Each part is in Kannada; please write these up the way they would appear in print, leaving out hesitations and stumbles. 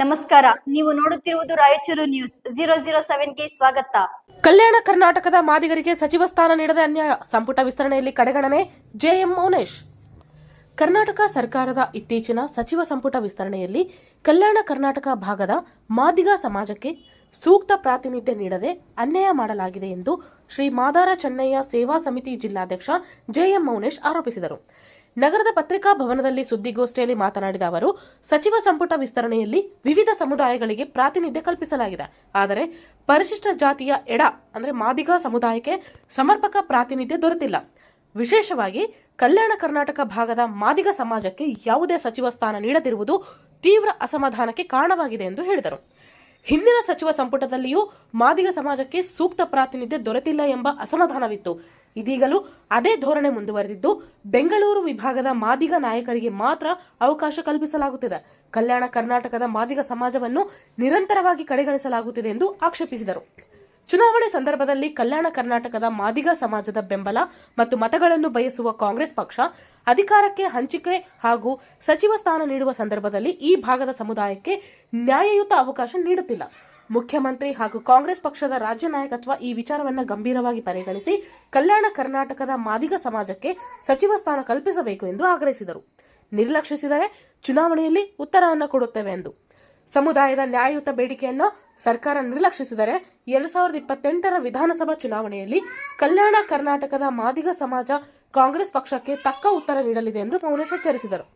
ನಮಸ್ಕಾರ, ನೀವು ನೋಡುತ್ತಿರುವುದು ರಾಯಚೂರು ನ್ಯೂಸ್ 007ಗೆ ಸ್ವಾಗತ. ಕಲ್ಯಾಣ ಕರ್ನಾಟಕದ ಮಾದಿಗರಿಗೆ ಸಚಿವ ಸ್ಥಾನ ನೀಡದೆ ಅನ್ಯಾಯ, ಸಂಪುಟ ವಿಸ್ತರಣೆಯಲ್ಲಿ ಕಡೆಗಣನೆ. ಜೆಎಂ ಮೌನೇಶ್. ಕರ್ನಾಟಕ ಸರ್ಕಾರದ ಇತ್ತೀಚಿನ ಸಚಿವ ಸಂಪುಟ ವಿಸ್ತರಣೆಯಲ್ಲಿ ಕಲ್ಯಾಣ ಕರ್ನಾಟಕ ಭಾಗದ ಮಾದಿಗ ಸಮಾಜಕ್ಕೆ ಸೂಕ್ತ ಪ್ರಾತಿನಿಧ್ಯ ನೀಡದೆ ಅನ್ಯಾಯ ಮಾಡಲಾಗಿದೆ ಎಂದು ಶ್ರೀ ಮಾದಾರ ಚೆನ್ನಯ್ಯ ಸೇವಾ ಸಮಿತಿ ಜಿಲ್ಲಾಧ್ಯಕ್ಷ ಜೆಎಂ ಮೌನೇಶ್ ಆರೋಪಿಸಿದರು. ನಗರದ ಪತ್ರಿಕಾ ಭವನದಲ್ಲಿ ಸುದ್ದಿಗೋಷ್ಠಿಯಲ್ಲಿ ಮಾತನಾಡಿದ ಅವರು, ಸಚಿವ ಸಂಪುಟ ವಿಸ್ತರಣೆಯಲ್ಲಿ ವಿವಿಧ ಸಮುದಾಯಗಳಿಗೆ ಪ್ರಾತಿನಿಧ್ಯ ಕಲ್ಪಿಸಲಾಗಿದೆ. ಆದರೆ ಪರಿಶಿಷ್ಟ ಜಾತಿಯ ಮಾದಿಗ ಸಮುದಾಯಕ್ಕೆ ಸಮರ್ಪಕ ಪ್ರಾತಿನಿಧ್ಯ ದೊರೆತಿಲ್ಲ. ವಿಶೇಷವಾಗಿ ಕಲ್ಯಾಣ ಕರ್ನಾಟಕ ಭಾಗದ ಮಾದಿಗ ಸಮಾಜಕ್ಕೆ ಯಾವುದೇ ಸಚಿವ ಸ್ಥಾನ ನೀಡದಿರುವುದು ತೀವ್ರ ಅಸಮಾಧಾನಕ್ಕೆ ಕಾರಣವಾಗಿದೆ ಎಂದು ಹೇಳಿದರು. ಹಿಂದಿನ ಸಚಿವ ಸಂಪುಟದಲ್ಲಿಯೂ ಮಾದಿಗ ಸಮಾಜಕ್ಕೆ ಸೂಕ್ತ ಪ್ರಾತಿನಿಧ್ಯ ದೊರೆತಿಲ್ಲ ಎಂಬ ಅಸಮಾಧಾನವಿತ್ತು. ಇದೀಗಲೂ ಅದೇ ಧೋರಣೆ ಮುಂದುವರೆದಿದ್ದು, ಬೆಂಗಳೂರು ವಿಭಾಗದ ಮಾದಿಗ ನಾಯಕರಿಗೆ ಮಾತ್ರ ಅವಕಾಶ ಕಲ್ಪಿಸಲಾಗುತ್ತಿದೆ. ಕಲ್ಯಾಣ ಕರ್ನಾಟಕದ ಮಾದಿಗ ಸಮಾಜವನ್ನು ನಿರಂತರವಾಗಿ ಕಡೆಗಣಿಸಲಾಗುತ್ತಿದೆ ಎಂದು ಆಕ್ಷೇಪಿಸಿದರು. ಚುನಾವಣೆ ಸಂದರ್ಭದಲ್ಲಿ ಕಲ್ಯಾಣ ಕರ್ನಾಟಕದ ಮಾದಿಗ ಸಮಾಜದ ಬೆಂಬಲ ಮತ್ತು ಮತಗಳನ್ನು ಬಯಸುವ ಕಾಂಗ್ರೆಸ್ ಪಕ್ಷ ಅಧಿಕಾರಕ್ಕೆ ಹಂಚಿಕೆ ಹಾಗೂ ಸಚಿವ ಸ್ಥಾನ ನೀಡುವ ಸಂದರ್ಭದಲ್ಲಿ ಈ ಭಾಗದ ಸಮುದಾಯಕ್ಕೆ ನ್ಯಾಯಯುತ ಅವಕಾಶ ನೀಡುತ್ತಿಲ್ಲ. ಮುಖ್ಯಮಂತ್ರಿ ಹಾಗೂ ಕಾಂಗ್ರೆಸ್ ಪಕ್ಷದ ರಾಜ್ಯ ನಾಯಕತ್ವ ಈ ವಿಚಾರವನ್ನು ಗಂಭೀರವಾಗಿ ಪರಿಗಣಿಸಿ ಕಲ್ಯಾಣ ಕರ್ನಾಟಕದ ಮಾದಿಗ ಸಮಾಜಕ್ಕೆ ಸಚಿವ ಸ್ಥಾನ ಕಲ್ಪಿಸಬೇಕು ಎಂದು ಆಗ್ರಹಿಸಿದರು. ನಿರ್ಲಕ್ಷಿಸಿದರೆ ಚುನಾವಣೆಯಲ್ಲಿ ಉತ್ತರವನ್ನು ಕೊಡುತ್ತೇವೆ ಎಂದು. ಸಮುದಾಯದ ನ್ಯಾಯಯುತ ಬೇಡಿಕೆಯನ್ನು ಸರ್ಕಾರ ನಿರ್ಲಕ್ಷಿಸಿದರೆ 2028ರ ವಿಧಾನಸಭಾ ಚುನಾವಣೆಯಲ್ಲಿ ಕಲ್ಯಾಣ ಕರ್ನಾಟಕದ ಮಾದಿಗ ಸಮಾಜ ಕಾಂಗ್ರೆಸ್ ಪಕ್ಷಕ್ಕೆ ತಕ್ಕ ಉತ್ತರ ನೀಡಲಿದೆ ಎಂದು ಮೌನೇಶ್ ಎಚ್ಚರಿಸಿದರು.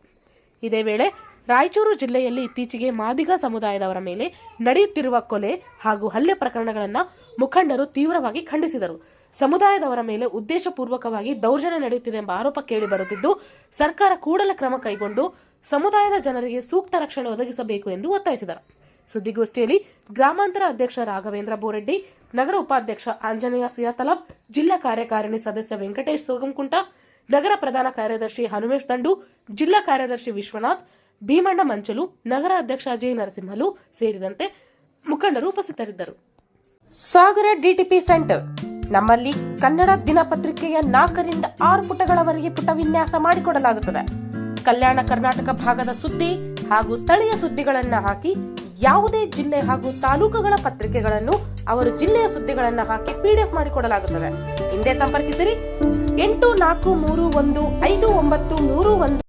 ಇದೇ ವೇಳೆ ರಾಯಚೂರು ಜಿಲ್ಲೆಯಲ್ಲಿ ಇತ್ತೀಚೆಗೆ ಮಾದಿಗ ಸಮುದಾಯದವರ ಮೇಲೆ ನಡೆಯುತ್ತಿರುವ ಕೊಲೆ ಹಾಗೂ ಹಲ್ಲೆ ಪ್ರಕರಣಗಳನ್ನು ಮುಖಂಡರು ತೀವ್ರವಾಗಿ ಖಂಡಿಸಿದರು. ಸಮುದಾಯದವರ ಮೇಲೆ ಉದ್ದೇಶಪೂರ್ವಕವಾಗಿ ದೌರ್ಜನ್ಯ ನಡೆಯುತ್ತಿದೆ ಎಂಬ ಆರೋಪ ಕೇಳಿಬರುತ್ತಿದ್ದು, ಸರ್ಕಾರ ಕೂಡಲೇ ಕ್ರಮ ಕೈಗೊಂಡು ಸಮುದಾಯದ ಜನರಿಗೆ ಸೂಕ್ತ ರಕ್ಷಣೆ ಒದಗಿಸಬೇಕು ಎಂದು ಒತ್ತಾಯಿಸಿದರು. ಸುದ್ದಿಗೋಷ್ಠಿಯಲ್ಲಿ ಗ್ರಾಮಾಂತರ ಅಧ್ಯಕ್ಷ ರಾಘವೇಂದ್ರ ಬೋರೆಡ್ಡಿ, ನಗರ ಉಪಾಧ್ಯಕ್ಷ ಆಂಜನೇಯ ಸಿಯಾತಲಬ್, ಜಿಲ್ಲಾ ಕಾರ್ಯಕಾರಿಣಿ ಸದಸ್ಯ ವೆಂಕಟೇಶ್ ಸೋಗಂಕುಂಟ, ನಗರ ಪ್ರಧಾನ ಕಾರ್ಯದರ್ಶಿ ಹನುಮೇಶ್ ದಂಡು, ಜಿಲ್ಲಾ ಕಾರ್ಯದರ್ಶಿ ವಿಶ್ವನಾಥ್, ಭೀಮಣ್ಣ ಮಂಚಲು, ನಗರ ಅಧ್ಯಕ್ಷ ಅಜಯ್ ನರಸಿಂಹಲು ಸೇರಿದಂತೆ ಮುಖಂಡರು ಉಪಸ್ಥಿತರಿದ್ದರು. ಸಾಗರ ಡಿಟಿಪಿ ಸೆಂಟರ್. ನಮ್ಮಲ್ಲಿ ಕನ್ನಡ ದಿನಪತ್ರಿಕೆಯ 4ರಿಂದ 6 ಪುಟಗಳವರೆಗೆ ಪುಟ ವಿನ್ಯಾಸ ಮಾಡಿಕೊಡಲಾಗುತ್ತದೆ. ಕಲ್ಯಾಣ ಕರ್ನಾಟಕ ಭಾಗದ ಸುದ್ದಿ ಹಾಗೂ ಸ್ಥಳೀಯ ಸುದ್ದಿಗಳನ್ನು ಹಾಕಿ, ಯಾವುದೇ ಜಿಲ್ಲೆ ಹಾಗೂ ತಾಲೂಕುಗಳ ಪತ್ರಿಕೆಗಳನ್ನು ಅವರು ಜಿಲ್ಲೆಯ ಸುದ್ದಿಗಳನ್ನು ಹಾಕಿ PDF ಮಾಡಿಕೊಡಲಾಗುತ್ತದೆ. ಹಿಂದೆ ಸಂಪರ್ಕಿಸಿರಿ 84315931